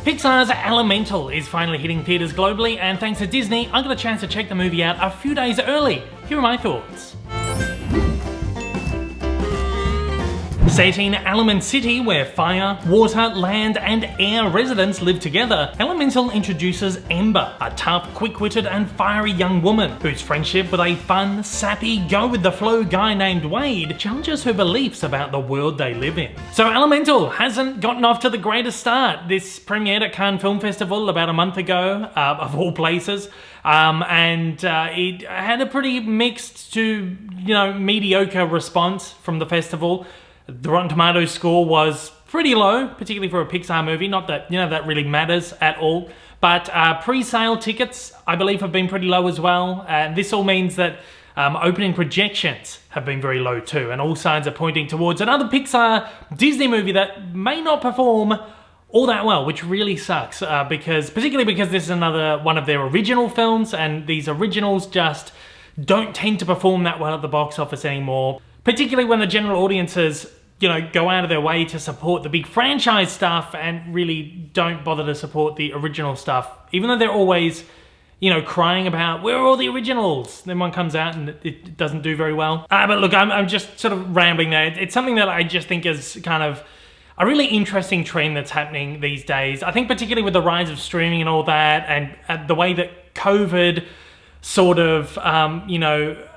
Pixar's Elemental is finally hitting theaters globally, and thanks to Disney, I got a chance to check the movie out a few days early. Here are my thoughts. Set in Element City, where fire, water, land, and air residents live together, Elemental introduces Ember, a tough, quick-witted, and fiery young woman whose friendship with a fun, sappy, go-with-the-flow guy named Wade challenges her beliefs about the world they live in. So Elemental hasn't gotten off to the greatest start. This premiered at Cannes Film Festival about a month ago, of all places. It had a pretty mixed to, mediocre response from the festival. The Rotten Tomatoes score was pretty low, particularly for a Pixar movie. Not that, that really matters at all. But pre-sale tickets, I believe, have been pretty low as well. This all means that opening projections have been very low too. And all signs are pointing towards another Pixar Disney movie that may not perform all that well, which really sucks. Particularly because this is another one of their original films, and these originals just don't tend to perform that well at the box office anymore. Particularly when the general audiences, go out of their way to support the big franchise stuff and really don't bother to support the original stuff. Even though they're always, crying about, where are all the originals? Then one comes out and it doesn't do very well. But look, I'm just sort of rambling there. It's something that I just think is kind of a really interesting trend that's happening these days. I think particularly with the rise of streaming and all that, and the way that COVID sort of,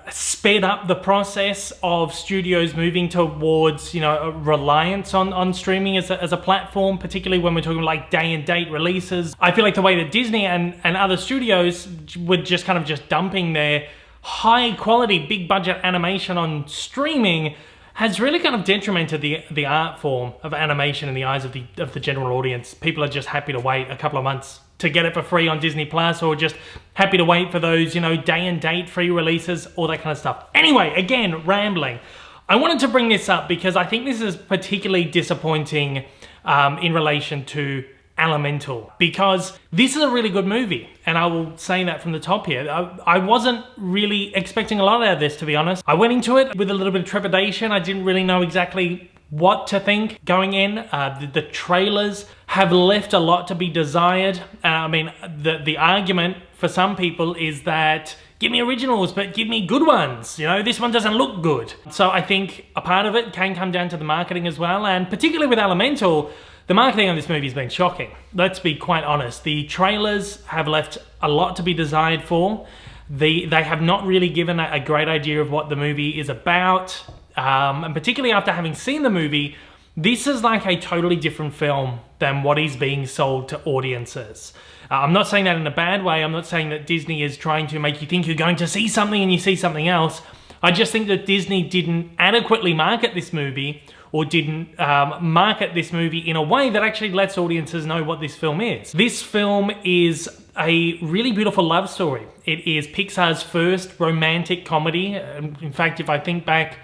sped up the process of studios moving towards, a reliance on streaming as a platform, particularly when we're talking like day and date releases. I feel like the way that Disney and other studios were just dumping their high quality, big budget animation on streaming has really kind of detrimented the art form of animation in the eyes of the general audience. People are just happy to wait a couple of months to get it for free on Disney Plus, or just happy to wait for those, day and date free releases, all that kind of stuff. Anyway, again, rambling. I wanted to bring this up because I think this is particularly disappointing in relation to Elemental, because this is a really good movie, and I will say that from the top here. I wasn't really expecting a lot out of this, to be honest. I went into it with a little bit of trepidation. I didn't really know exactly what to think going in. The trailers have left a lot to be desired. The argument for some people is that give me originals, but give me good ones. This one doesn't look good. So I think a part of it can come down to the marketing as well, and particularly with Elemental, the marketing on this movie has been shocking. Let's be quite honest. The trailers have left a lot to be desired for. They have not really given a great idea of what the movie is about. And particularly after having seen the movie, this is like a totally different film than what is being sold to audiences. I'm not saying that in a bad way. I'm not saying that Disney is trying to make you think you're going to see something and you see something else. I just think that Disney didn't adequately market this movie, or didn't market this movie in a way that actually lets audiences know what this film is. This film is a really beautiful love story. It is Pixar's first romantic comedy. In fact, if I think back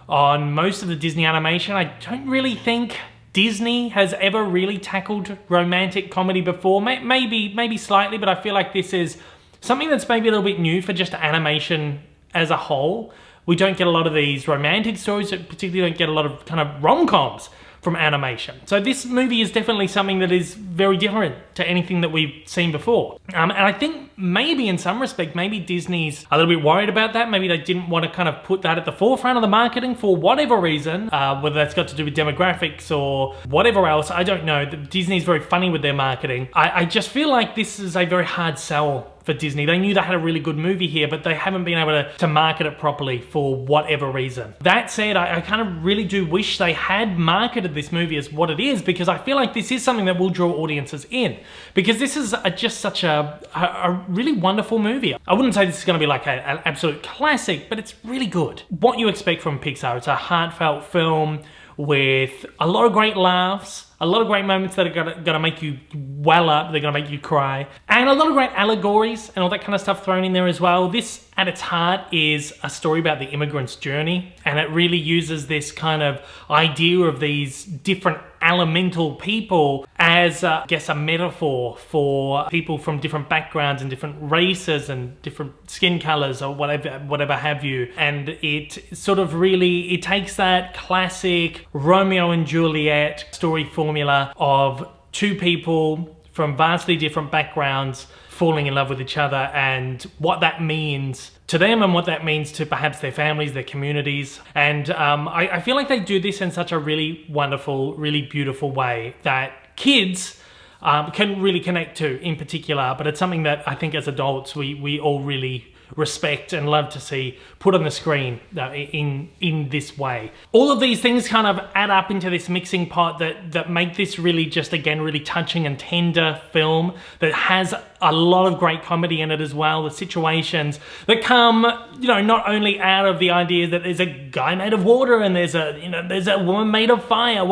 on most of the Disney animation, I don't really think Disney has ever really tackled romantic comedy before. Maybe slightly, but I feel like this is something that's maybe a little bit new for just animation as a whole. We don't get a lot of these romantic stories, particularly don't get a lot of kind of rom-coms from animation. So this movie is definitely something that is very different to anything that we've seen before. And I think maybe in some respect, maybe Disney's a little bit worried about that. Maybe they didn't want to kind of put that at the forefront of the marketing for whatever reason, whether that's got to do with demographics or whatever else, I don't know. Disney's very funny with their marketing. I just feel like this is a very hard sell for Disney. They knew they had a really good movie here, but they haven't been able to market it properly for whatever reason. That said, I kind of really do wish they had marketed this movie as what it is, because I feel like this is something that will draw audiences in. Because this is just such a really wonderful movie. I wouldn't say this is going to be like an absolute classic, but it's really good. What you expect from Pixar, it's a heartfelt film with a lot of great laughs, a lot of great moments that are gonna make you well up, they're gonna make you cry, and a lot of great allegories and all that kind of stuff thrown in there as well. This, at its heart, is a story about the immigrant's journey, and it really uses this kind of idea of these different elemental people as, I guess, a metaphor for people from different backgrounds and different races and different skin colors or whatever have you. And it sort of really, it takes that classic Romeo and Juliet story formula of two people from vastly different backgrounds falling in love with each other, and what that means to them and what that means to perhaps their families, their communities. And I feel like they do this in such a really wonderful, really beautiful way that kids can really connect to in particular, but it's something that I think as adults we all really respect and love to see put on the screen in this way. All of these things kind of add up into this mixing pot that make this really just, again, really touching and tender film that has a lot of great comedy in it as well. The situations that come, you know, not only out of the idea that there's a guy made of water and there's a woman made of fire.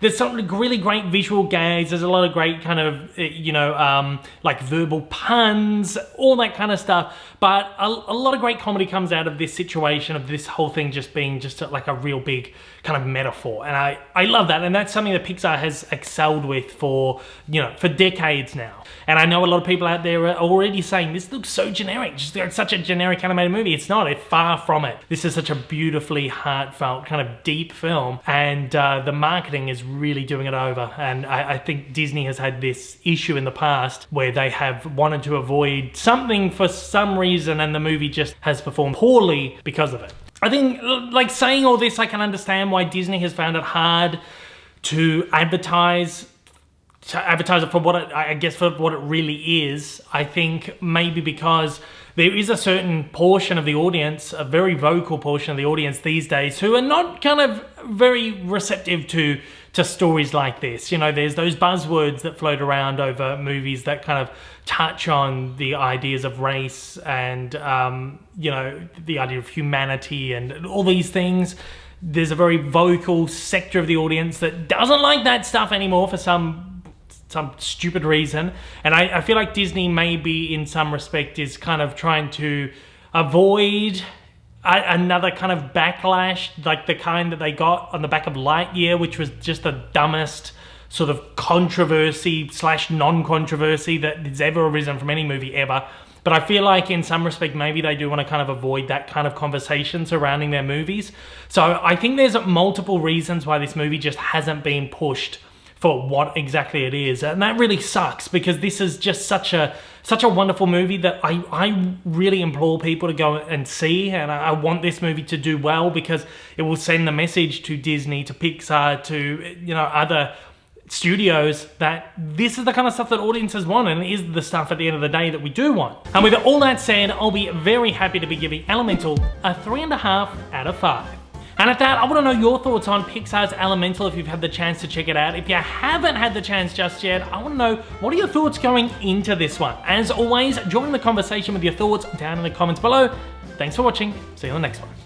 There's some really great visual gags. There's a lot of great kind of, like verbal puns, all that kind of stuff. But a lot of great comedy comes out of this situation of this whole thing just being just like a real big kind of metaphor. And I love that. And that's something that Pixar has excelled with for decades now. And I know a lot of people out there are already saying, this looks so generic, just like such a generic animated movie. It's not, it's far from it. This is such a beautifully heartfelt, kind of deep film, and the marketing is really doing it over. And I think Disney has had this issue in the past where they have wanted to avoid something for some reason, and the movie just has performed poorly because of it. I think, like, saying all this, I can understand why Disney has found it hard to advertise it for what it really is. I think maybe because there is a certain portion of the audience, a very vocal portion of the audience these days, who are not kind of very receptive to stories like this. You know, there's those buzzwords that float around over movies that kind of touch on the ideas of race and, the idea of humanity and all these things. There's a very vocal sector of the audience that doesn't like that stuff anymore for some stupid reason. And I feel like Disney maybe in some respect is kind of trying to avoid another kind of backlash like the kind that they got on the back of Lightyear, which was just the dumbest sort of controversy / non-controversy that has ever arisen from any movie ever. But I feel like in some respect, maybe they do want to kind of avoid that kind of conversation surrounding their movies. So I think there's multiple reasons why this movie just hasn't been pushed for what exactly it is. And that really sucks, because this is just such a wonderful movie that I really implore people to go and see. And I want this movie to do well, because it will send the message to Disney, to Pixar, to other studios that this is the kind of stuff that audiences want, and is the stuff at the end of the day that we do want. And with all that said, I'll be very happy to be giving Elemental a 3.5 out of 5. And at that, I want to know your thoughts on Pixar's Elemental if you've had the chance to check it out. If you haven't had the chance just yet, I want to know, what are your thoughts going into this one? As always, join the conversation with your thoughts down in the comments below. Thanks for watching. See you on the next one.